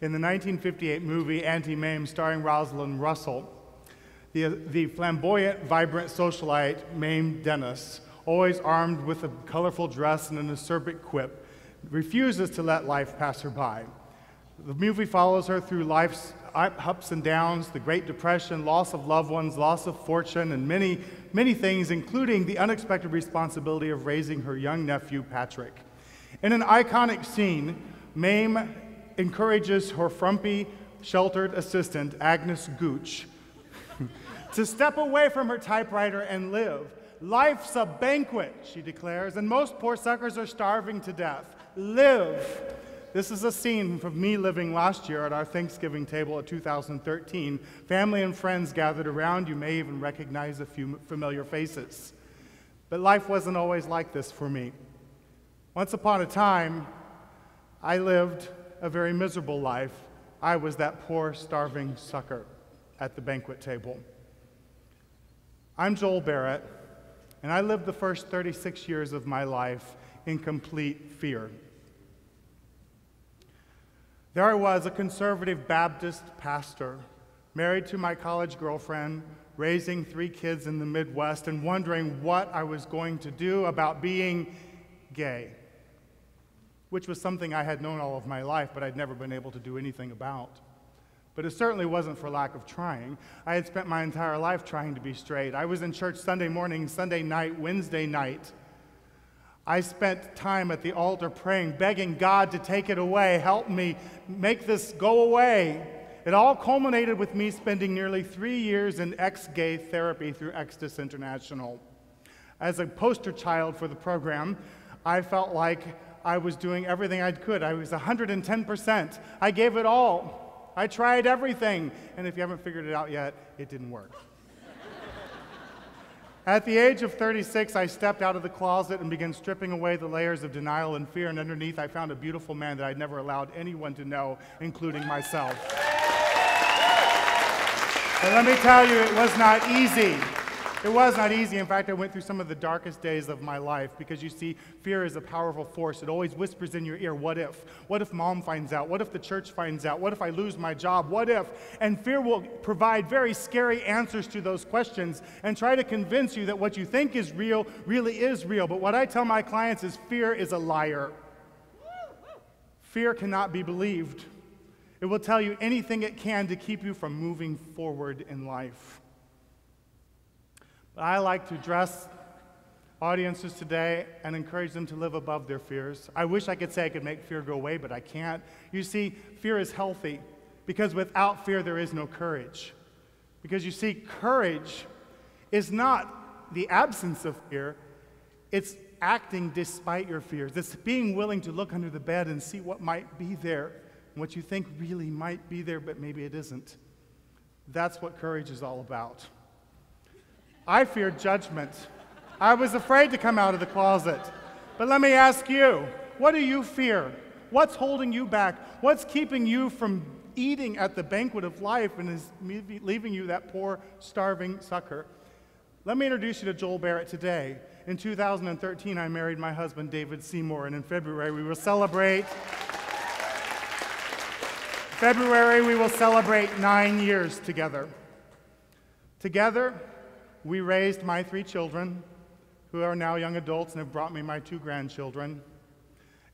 in the 1958 movie Anti-Mame starring Rosalind Russell. The flamboyant, vibrant socialite Mame Dennis, always armed with a colorful dress and an acerbic quip, refuses to let life pass her by. The movie follows her through life's ups and downs, the Great Depression, loss of loved ones, loss of fortune, and many, many things, including the unexpected responsibility of raising her young nephew, Patrick. In an iconic scene, Mame encourages her frumpy, sheltered assistant, Agnes Gooch, to step away from her typewriter and live. Life's a banquet, she declares, and most poor suckers are starving to death. Live. This is a scene from me living last year at our Thanksgiving table of 2013. Family and friends gathered around. You may even recognize a few familiar faces. But life wasn't always like this for me. Once upon a time, I lived a very miserable life. I was that poor, starving sucker at the banquet table. I'm Joel Barrett, and I lived the first 36 years of my life in complete fear. There I was, a conservative Baptist pastor, married to my college girlfriend, raising 3 kids in the Midwest, and wondering what I was going to do about being gay, which was something I had known all of my life, but I'd never been able to do anything about. But it certainly wasn't for lack of trying. I had spent my entire life trying to be straight. I was in church Sunday morning, Sunday night, Wednesday night. I spent time at the altar praying, begging God to take it away, help me, make this go away. It all culminated with me spending nearly 3 years in ex-gay therapy through Exodus International. As a poster child for the program, I felt like I was doing everything I could. I was 110%. I gave it all. I tried everything. And if you haven't figured it out yet, it didn't work. At the age of 36, I stepped out of the closet and began stripping away the layers of denial and fear, and underneath I found a beautiful man that I'd never allowed anyone to know, including myself. But let me tell you, it was not easy. It was not easy. In fact, I went through some of the darkest days of my life because, you see, fear is a powerful force. It always whispers in your ear, what if? What if mom finds out? What if the church finds out? What if I lose my job? What if? And fear will provide very scary answers to those questions and try to convince you that what you think is real really is real. But what I tell my clients is fear is a liar. Fear cannot be believed. It will tell you anything it can to keep you from moving forward in life. I like to address audiences today and encourage them to live above their fears. I wish I could say I could make fear go away, but I can't. You see, fear is healthy because without fear there is no courage. Because you see, courage is not the absence of fear, it's acting despite your fears. It's being willing to look under the bed and see what might be there, and what you think really might be there, but maybe it isn't. That's what courage is all about. I feared judgment. I was afraid to come out of the closet. But let me ask you, what do you fear? What's holding you back? What's keeping you from eating at the banquet of life and is leaving you that poor, starving sucker? Let me introduce you to Joel Barrett today. In 2013, I married my husband, David Seymour, and in February, we will celebrate 9 years together. Together, we raised my 3 children, who are now young adults and have brought me my 2 grandchildren.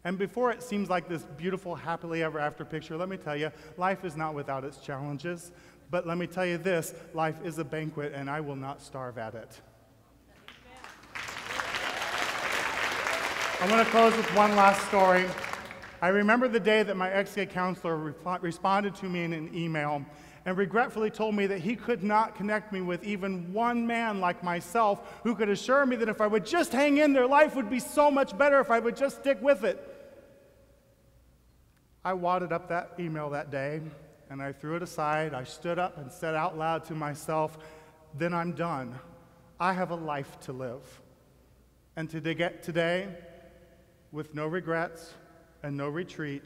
And before it seems like this beautiful, happily ever after picture, let me tell you, life is not without its challenges. But let me tell you this, life is a banquet, and I will not starve at it. I'm going to close with one last story. I remember the day that my ex-gay counselor responded to me in an email and regretfully told me that he could not connect me with even one man like myself who could assure me that if I would just hang in there, life would be so much better if I would just stick with it. I wadded up that email that day, and I threw it aside. I stood up and said out loud to myself, then I'm done. I have a life to live. And today, with no regrets and no retreat,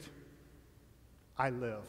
I live.